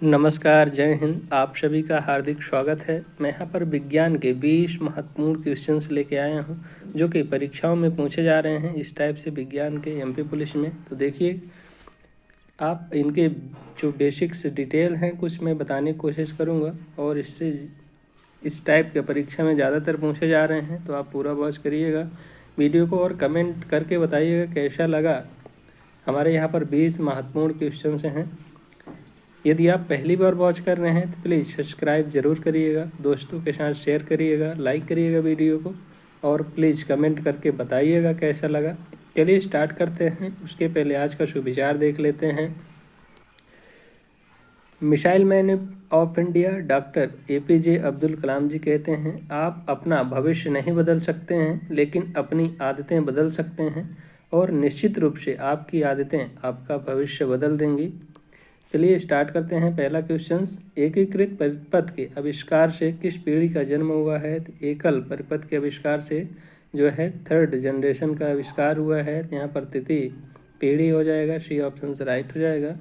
नमस्कार, जय हिंद। आप सभी का हार्दिक स्वागत है। मैं यहाँ पर विज्ञान के 20 महत्वपूर्ण क्वेश्चंस लेके आया हूँ जो कि परीक्षाओं में पूछे जा रहे हैं इस टाइप से विज्ञान के एमपी पुलिस में। तो देखिए, आप इनके जो बेसिक्स डिटेल हैं कुछ मैं बताने की कोशिश करूँगा, और इससे इस टाइप के परीक्षा में ज़्यादातर पूछे जा रहे हैं, तो आप पूरा वॉच करिएगा वीडियो को और कमेंट करके बताइएगा कैसा लगा। हमारे यहाँ पर 20 महत्वपूर्ण क्वेश्चंस हैं। यदि आप पहली बार वॉच कर रहे हैं तो प्लीज़ सब्सक्राइब ज़रूर करिएगा, दोस्तों के साथ शेयर करिएगा, लाइक करिएगा वीडियो को, और प्लीज़ कमेंट करके बताइएगा कैसा लगा। चलिए स्टार्ट करते हैं। उसके पहले आज का सुविचार देख लेते हैं। Missile man of India doctor APJ Abdul Kalam ji कहते हैं, आप अपना भविष्य नहीं बदल सकते हैं लेकिन अपनी आदतें बदल सकते हैं, और निश्चित रूप से आपकी आदतें आपका भविष्य बदल देंगी। चलिए स्टार्ट करते हैं। पहला क्वेश्चन, एकीकृत परिपथ के आविष्कार से किस पीढ़ी का जन्म हुआ है? तो एकल परिपथ के आविष्कार से जो है 3rd जनरेशन का आविष्कार हुआ है। यहाँ पर तृतीय पीढ़ी हो जाएगा, सी ऑप्शन से राइट हो जाएगा।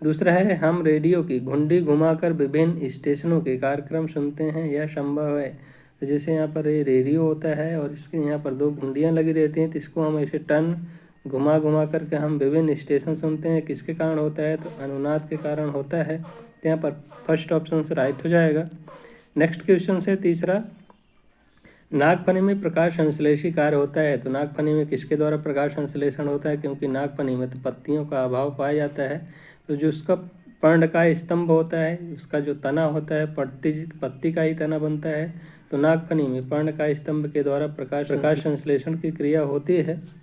दूसरा है, हम रेडियो की घुंडी घुमाकर विभिन्न स्टेशनों के कार्यक्रम सुनते हैं, यह संभव है? तो जैसे यहाँ पर ये रेडियो होता है और इसके यहाँ पर 2 घुंडियाँ लगी रहती हैं, तो इसको हम ऐसे टर्न घुमा घुमा करके हम विभिन्न स्टेशन सुनते हैं। किसके कारण होता है? तो अनुनाद के कारण होता है। तो यहाँ पर फर्स्ट ऑप्शन से राइट हो जाएगा। नेक्स्ट क्वेश्चन है तीसरा, नागफनी में प्रकाश संश्लेषी कार्य होता है। तो नागफनी में किसके द्वारा प्रकाश संश्लेषण होता है? क्योंकि नागफनी में तो पत्तियों का अभाव पाया जाता है, तो जो उसका पर्णकाय स्तंभ होता है, उसका जो तना होता है पत्ती का ही तना बनता है। तो नागफनी में पर्णकाय स्तंभ के द्वारा प्रकाश संश्लेषण की क्रिया होती है।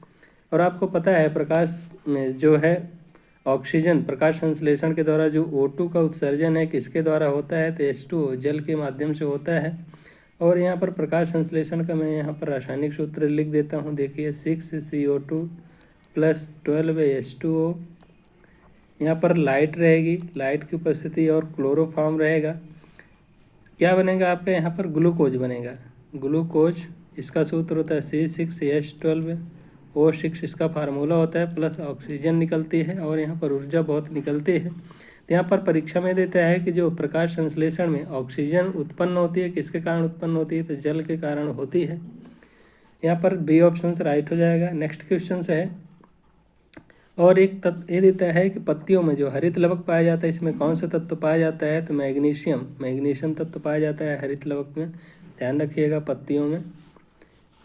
और आपको पता है प्रकाश में जो है ऑक्सीजन प्रकाश संश्लेषण के द्वारा जो O2 का उत्सर्जन है किसके द्वारा होता है? तो H2O जल के माध्यम से होता है। और यहाँ पर प्रकाश संश्लेषण का मैं यहाँ पर रासायनिक सूत्र लिख देता हूँ। देखिए 6CO2 + 12H2O। यहाँ पर लाइट रहेगी, लाइट की उपस्थिति, और क्लोरोफॉर्म रहेगा। क्या बनेगा आपका? यहाँ पर ग्लूकोज बनेगा। ग्लूकोज इसका सूत्र होता है C6H12। O6 इसका फार्मूला होता है, प्लस ऑक्सीजन निकलती है, और यहाँ पर ऊर्जा बहुत निकलती है। तो यहाँ पर परीक्षा में देता है कि जो प्रकाश संश्लेषण में ऑक्सीजन उत्पन्न होती है किसके कारण उत्पन्न होती है? तो जल के कारण होती है। यहाँ पर बी ऑप्शन राइट हो जाएगा। नेक्स्ट क्वेश्चन है, और एक तत्व ये देता है कि पत्तियों में जो हरित लवक पाया जाता है इसमें कौन सा तत्व पाया जाता है? तो मैग्नीशियम तत्व पाया जाता है हरित लवक में, ध्यान रखिएगा पत्तियों में।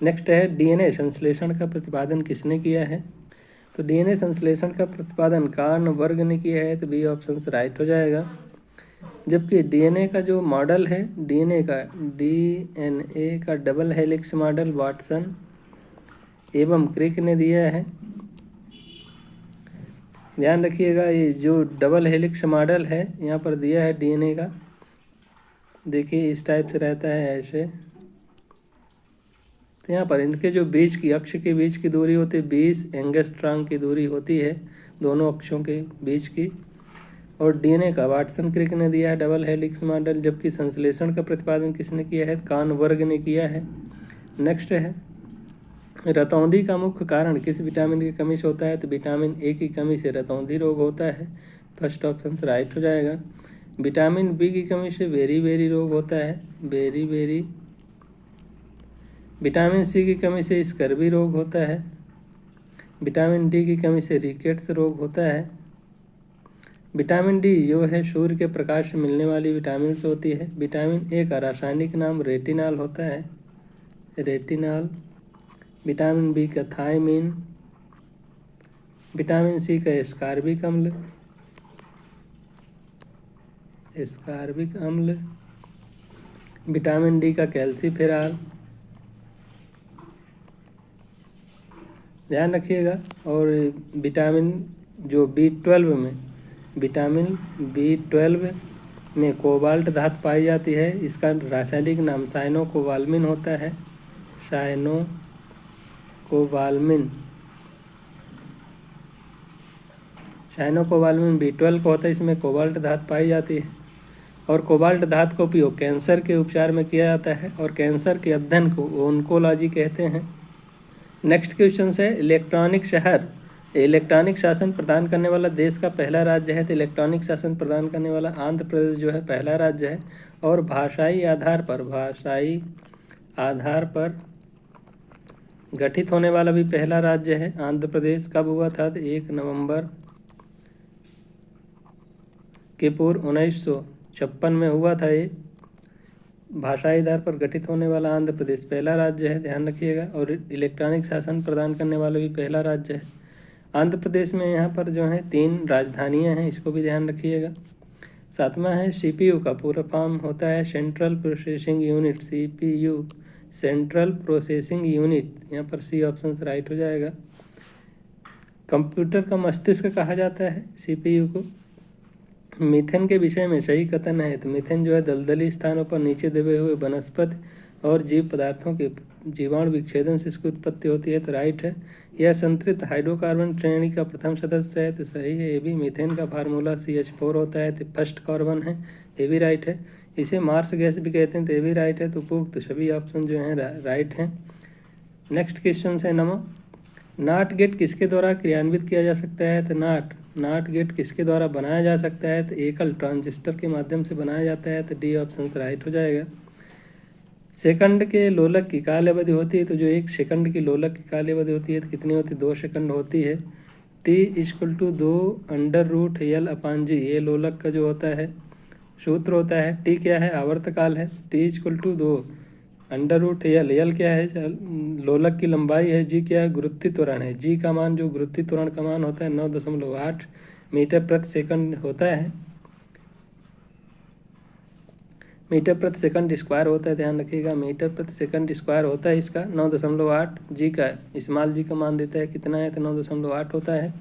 नेक्स्ट है, DNA संश्लेषण का प्रतिपादन किसने किया है? तो DNA संश्लेषण का प्रतिपादन कार्ल वर्ग ने किया है। तो बी ऑप्शन राइट हो जाएगा। जबकि DNA का जो मॉडल है, DNA का डबल हेलिक्स मॉडल वाटसन एवं क्रिक ने दिया है। ध्यान रखिएगा, ये जो डबल हेलिक्स मॉडल है यहाँ पर दिया है DNA का, देखिए इस टाइप से रहता है ऐसे। तो यहाँ पर इनके जो बीच की अक्ष के बीच की दूरी होती है 20 एंगस्ट्रॉम की दूरी होती है दोनों अक्षों के बीच की। और DNA का वाटसन क्रिक ने दिया है डबल हेलिक्स मॉडल। जबकि संश्लेषण का प्रतिपादन किसने किया है? कार्ल वर्ग ने किया है। नेक्स्ट है, रतौंधी का मुख्य कारण किस विटामिन की कमी से होता है? तो विटामिन A की कमी से रतौंधी रोग होता है। फर्स्ट ऑप्शन राइट हो जाएगा। विटामिन B की कमी से बेरी रोग होता है, बेरी। विटामिन C की कमी से स्कर्वी रोग होता है। विटामिन D की कमी से रिकेट्स रोग होता है। विटामिन D जो है सूर्य के प्रकाश से मिलने वाली विटामिन से होती है। विटामिन A का रासायनिक नाम रेटिनॉल होता है, रेटिनॉल। विटामिन B का थायमीन। विटामिन C का एस्कॉर्बिक अम्ल। विटामिन D का कैल्सीफेरॉल, ध्यान रखिएगा। और विटामिन B12 में कोबाल्ट धातु पाई जाती है, इसका रासायनिक नाम साइनोकोबाल्मिन होता है, साइनोकोबाल्मिन B12 को होता है, इसमें कोबाल्ट धातु पाई जाती है। और कोबाल्ट धातु का उपयोग कैंसर के उपचार में किया जाता है, और कैंसर के अध्ययन को ओन्कोलॉजी कहते हैं। नेक्स्ट क्वेश्चन है, इलेक्ट्रॉनिक शहर इलेक्ट्रॉनिक शासन प्रदान करने वाला देश का पहला राज्य है, तो इलेक्ट्रॉनिक शासन प्रदान करने वाला आंध्र प्रदेश जो है पहला राज्य है। और भाषाई आधार पर गठित होने वाला भी पहला राज्य है आंध्र प्रदेश। कब हुआ था? तो 1 नवंबर के पूर्व 1956 में हुआ था। ये भाषाई आधार पर गठित होने वाला आंध्र प्रदेश पहला राज्य है, ध्यान रखिएगा। और इलेक्ट्रॉनिक शासन प्रदान करने वाला भी पहला राज्य है आंध्र प्रदेश में। यहाँ पर जो है 3 राजधानियाँ हैं, इसको भी ध्यान रखिएगा। 7वां है CPU का पूरा फॉर्म होता है central processing unit, CPU central processing unit, यहाँ पर सी ऑप्शन राइट हो जाएगा। कंप्यूटर का मस्तिष्क कहा जाता है CPU को। मीथेन के विषय में सही कथन है, तो मीथेन जो है दलदली स्थानों पर नीचे दबे हुए वनस्पति और जीव पदार्थों के जीवाणु विच्छेदन से इसकी उत्पत्ति होती है, तो राइट है। यह संतृप्त हाइड्रोकार्बन श्रेणी का प्रथम सदस्य है, तो सही है ये भी। मीथेन का फार्मूला CH4 होता है, तो फर्स्ट कार्बन है, ये भी राइट है। इसे मार्स गैस भी कहते हैं, तो ये भी राइट है। तो उपयुक्त सभी ऑप्शन जो हैं राइट हैं। नेक्स्ट क्वेश्चन है नाट गेट किसके द्वारा क्रियान्वित किया जा सकता है? तो नाट गेट किसके द्वारा बनाया जा सकता है? तो एकल ट्रांजिस्टर के माध्यम से बनाया जाता है, तो डी ऑप्शन राइट हो जाएगा। सेकंड के लोलक की काल अवधि होती है, तो जो 1 सेकंड की लोलक की काल अवधि होती है तो कितनी होती है? 2 सेकंड होती है। T=2√L/G, ये लोलक का जो होता है सूत्र होता है। T क्या है? आवर्तकाल है। T=2√L, L क्या है? लोलक की लंबाई है। G क्या है? गुरुत्वीय त्वरण है। G का मान जो गुरुत्वीय त्वरण का मान होता है 9.8 मीटर प्रति सेकंड होता है। मीटर प्रति सेकंड स्क्वायर होता है, ध्यान रखिएगा। मीटर प्रति सेकंड स्क्वायर होता है इसका 9.8। G का स्मॉल g का मान देता है कितना है? तो 9.8 होता है।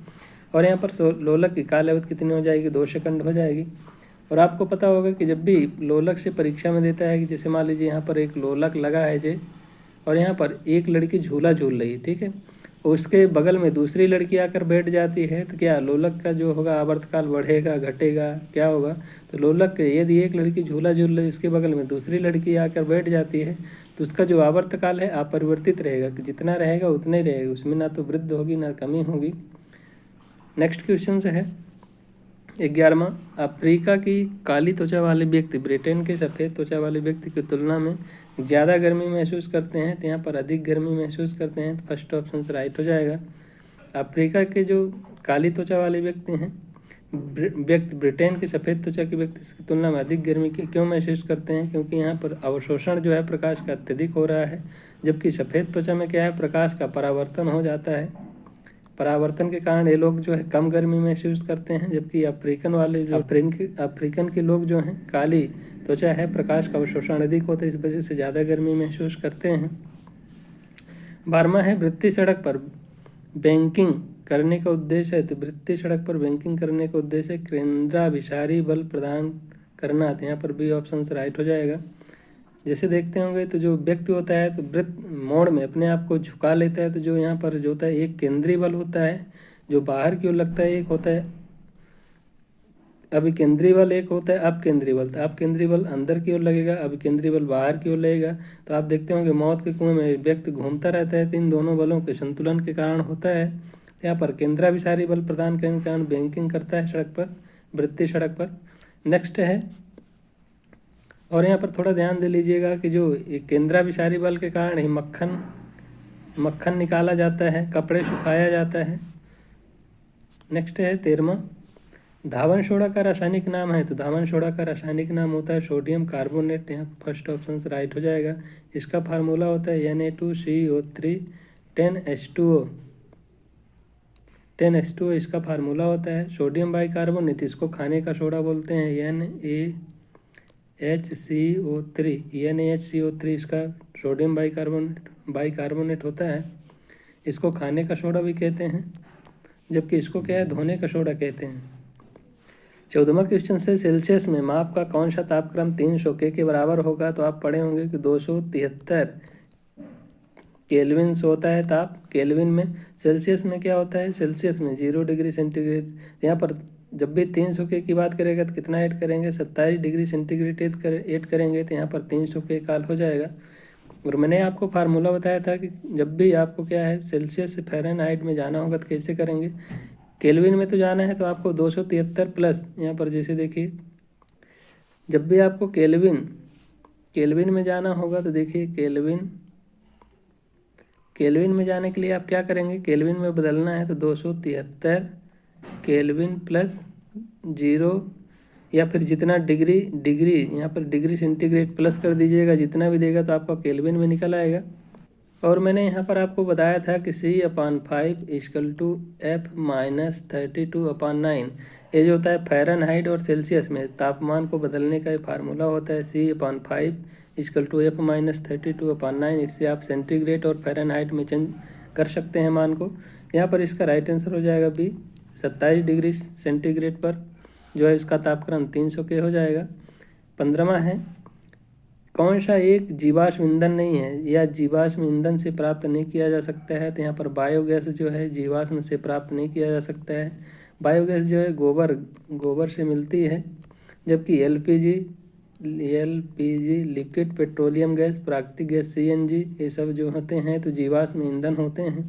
और यहाँ पर लोलक की काल अवधि कितनी हो जाएगी? 2 सेकंड हो जाएगी। और आपको पता होगा कि जब भी लोलक से परीक्षा में देता है कि जैसे मान लीजिए यहाँ पर एक लोलक लगा है जे, और यहाँ पर एक लड़की झूला झूल रही है, ठीक है, उसके बगल में दूसरी लड़की आकर बैठ जाती है, तो क्या लोलक का जो होगा आवर्तकाल बढ़ेगा घटेगा, क्या होगा? तो लोलक यदि एक लड़की झूला झूल रही उसके बगल में दूसरी लड़की आकर बैठ जाती है तो उसका जो आवर्तकाल है अपरिवर्तित रहेगा, कि जितना रहेगा उतना ही रहेगा, उसमें ना तो वृद्धि होगी ना कमी होगी। नेक्स्ट क्वेश्चन है 11वां, अफ्रीका की काली त्वचा वाले व्यक्ति ब्रिटेन के सफ़ेद त्वचा वाले व्यक्ति की तुलना में ज़्यादा गर्मी महसूस करते हैं, तो यहाँ पर अधिक गर्मी महसूस करते हैं, तो फर्स्ट ऑप्शन से राइट हो जाएगा। अफ्रीका के जो काली त्वचा वाले व्यक्ति हैं ब्रिटेन के सफ़ेद त्वचा के व्यक्ति की तुलना में अधिक गर्मी क्यों महसूस करते हैं? क्योंकि यहाँ पर अवशोषण जो है प्रकाश का अत्यधिक हो रहा है, जबकि सफ़ेद त्वचा में क्या है? प्रकाश का परावर्तन हो जाता है। परावर्तन के कारण ये लोग जो है कम गर्मी महसूस करते हैं, जबकि अफ्रीकन के लोग जो हैं काली त्वचा है प्रकाश का अवशोषण अधिक होता है, इस वजह से ज़्यादा गर्मी महसूस करते हैं। 12वां है वृत्तीय सड़क पर बैंकिंग करने का उद्देश्य है, तो वृत्तीय सड़क पर बैंकिंग करने का उद्देश्य केंद्राभिसारी बल प्रदान करना, तो यहाँ पर बी ऑप्शन राइट हो जाएगा। जैसे देखते होंगे तो जो व्यक्ति होता है तो वृत्त मोड़ में अपने आप को झुका लेता है, तो जो यहाँ पर जो होता है एक केंद्रीय बल होता है जो बाहर की ओर लगता है, एक होता है अभिकेंद्रीय बल, एक होता है अपकेंद्रीय बल। तो अपकेंद्रीय बल अंदर की ओर लगेगा, अभिकेंद्रीय बल बाहर की ओर लगेगा। तो आप देखते होंगे मौत के कुएं में व्यक्ति घूमता रहता है, तो इन दोनों बलों के संतुलन के कारण होता है। तो यहाँ पर केंद्राभिसारी बल प्रदान करने के कारण बैंकिंग करता है सड़क पर, वृत्तीय सड़क पर। नेक्स्ट है, और यहाँ पर थोड़ा ध्यान दे लीजिएगा कि जो केंद्राभिसारी बल के कारण ही मक्खन निकाला जाता है, कपड़े सुखाया जाता है। नेक्स्ट है 13वां, धावन सोडा का रासायनिक नाम है, तो धावन सोडा का रासायनिक नाम होता है सोडियम कार्बोनेट, यहाँ फर्स्ट ऑप्शन से राइट हो जाएगा। इसका फार्मूला होता है Na2CO3 10H2O इसका फार्मूला होता है। सोडियम बाइकार्बोनेट इसको खाने का सोडा बोलते हैं, NaHCO3 इसका सोडियम बाइकार्बोनेट होता है, इसको खाने का सोडा भी कहते हैं, जबकि इसको क्या है? धोने का सोडा कहते हैं। 14वां क्वेश्चन से सेल्सियस में माप का कौन सा तापक्रम 300 के बराबर होगा? तो आप पढ़े होंगे कि 273 केल्विन होता है ताप, केल्विन में। सेल्सियस में क्या होता है? सेल्सियस में 0 डिग्री सेंटीग्रेड। यहाँ पर जब भी 300 की बात करेगा तो कितना ऐड करेंगे? 27 डिग्री सेंटीग्रेड ऐड करेंगे, तो यहाँ पर 300 काल हो जाएगा। और मैंने आपको फार्मूला बताया था कि जब भी आपको क्या है सेल्सियस से फ़ारेनहाइट में जाना होगा तो कैसे करेंगे। केल्विन में तो जाना है तो आपको 273 प्लस, यहाँ पर जैसे देखिए जब भी आपको केल्विन में जाना होगा तो देखिए केल्विन में जाने के लिए आप क्या करेंगे, केल्विन में बदलना है तो 273 केल्विन प्लस 0 या फिर जितना डिग्री यहाँ पर डिग्री सेंटीग्रेड प्लस कर दीजिएगा, जितना भी देगा तो आपका केल्विन में निकल आएगा। और मैंने यहाँ पर आपको बताया था कि C/5 इक्वल टू F-32/9, ये जो होता है फ़ारेनहाइट और सेल्सियस में तापमान को बदलने का फार्मूला होता है C/5 इक्वल टू F-32/9। इससे आप सेंटीग्रेड और फ़ारेनहाइट में चेंज कर सकते हैं मान को। यहाँ पर इसका राइट आंसर हो जाएगा बी, 27 डिग्री सेंटीग्रेड पर जो है इसका तापक्रम 300 के हो जाएगा। 15वां है, कौन सा एक जीवाश्म ईंधन नहीं है या जीवाश्म ईंधन से प्राप्त नहीं किया जा सकता है। तो यहाँ पर बायोगैस जो है जीवाश्म से प्राप्त नहीं किया जा सकता है। बायोगैस जो है गोबर से मिलती है, जबकि एलपीजी लिक्विड पेट्रोलियम गैस, प्राकृतिक गैस CNG, ये सब जो होते हैं तो जीवाश्म ईंधन होते हैं।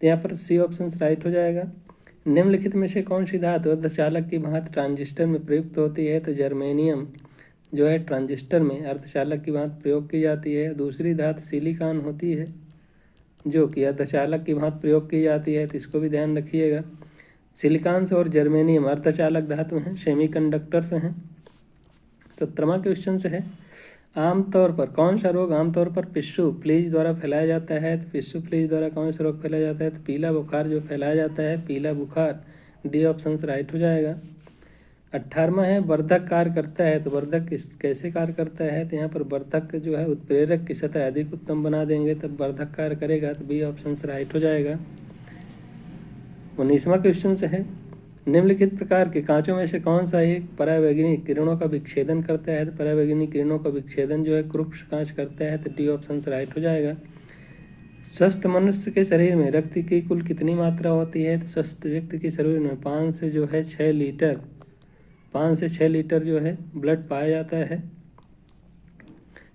तो यहाँ पर सी ऑप्शन राइट हो जाएगा। निम्नलिखित में से कौन सी धातु अर्धचालक की भांति ट्रांजिस्टर में प्रयुक्त होती है। तो जर्मेनियम जो है ट्रांजिस्टर में अर्धचालक की भांति प्रयोग की जाती है। दूसरी धातु सिलिकॉन होती है जो कि अर्धचालक की भांति प्रयोग की जाती है, तो इसको भी ध्यान रखिएगा। सिलिकॉन और जर्मेनियम अर्धचालक धातु हैं, सेमीकंडक्टर्स हैं। 17वां क्वेश्चन से है, आमतौर पर कौन सा रोग आमतौर पर पिस्सू फ्लीज द्वारा फैलाया जाता है। तो पिस्सू फ्लीज द्वारा कौन सा रोग फैलाया जाता है। तो पीला बुखार जो फैलाया जाता है, पीला बुखार, डी ऑप्शन राइट हो जाएगा। 18वां है, वर्धक कार्य करता है। तो वर्धक कैसे कार्य करता है। तो यहाँ पर वर्धक जो है उत्प्रेरक की सतह अधिक उत्तम बना देंगे तब वर्धक कार्य करेगा, तो बी ऑप्शन राइट हो जाएगा। 19वां क्वेश्चन से है, निम्नलिखित प्रकार के कांचों में से कौन सा एक परावैंगनी किरणों का विच्छेदन करता है। तो परावैंगनी किरणों का विच्छेदन जो है क्रुक्ष कांच करता है, तो डी ऑप्शन राइट हो जाएगा। स्वस्थ मनुष्य के शरीर में रक्त की कुल कितनी मात्रा होती है। तो स्वस्थ व्यक्ति के शरीर में 5 से 6 लीटर जो है ब्लड पाया जाता है।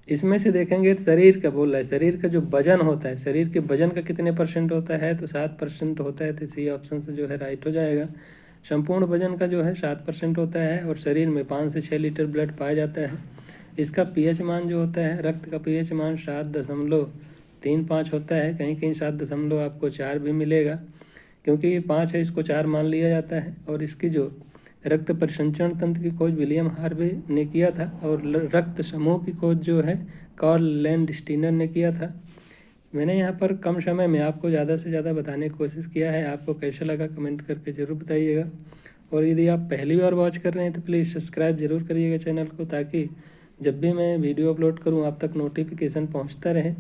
इसमें से देखेंगे तो शरीर का बोल रहा है, शरीर का जो वजन होता है, शरीर के वजन का कितने % होता है। तो 7% होता है, तो सी ऑप्शन से जो है राइट हो जाएगा। संपूर्ण वजन का जो है 7% होता है और शरीर में 5 से 6 लीटर ब्लड पाया जाता है। इसका pH मान जो होता है, रक्त का pH मान 7.35 होता है। कहीं कहीं 7 आपको 4 भी मिलेगा, क्योंकि ये 5 है इसको 4 मान लिया जाता है। और इसकी जो रक्त परिसंचरण तंत्र की खोज विलियम हार्वे ने किया था और रक्त समूह की खोज जो है कार्ल लैंडस्टीनर ने किया था। मैंने यहाँ पर कम समय में आपको ज़्यादा से ज़्यादा बताने की कोशिश किया है। आपको कैसा लगा कमेंट करके ज़रूर बताइएगा। और यदि आप पहली बार वॉच कर रहे हैं तो प्लीज़ सब्सक्राइब ज़रूर करिएगा चैनल को, ताकि जब भी मैं वीडियो अपलोड करूँ आप तक नोटिफिकेशन पहुँचता रहे।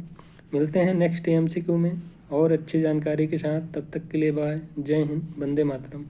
मिलते हैं नेक्स्ट MCQ में और अच्छी जानकारी के साथ। तब तक के लिए बाय, जय हिंद, वंदे मातरम।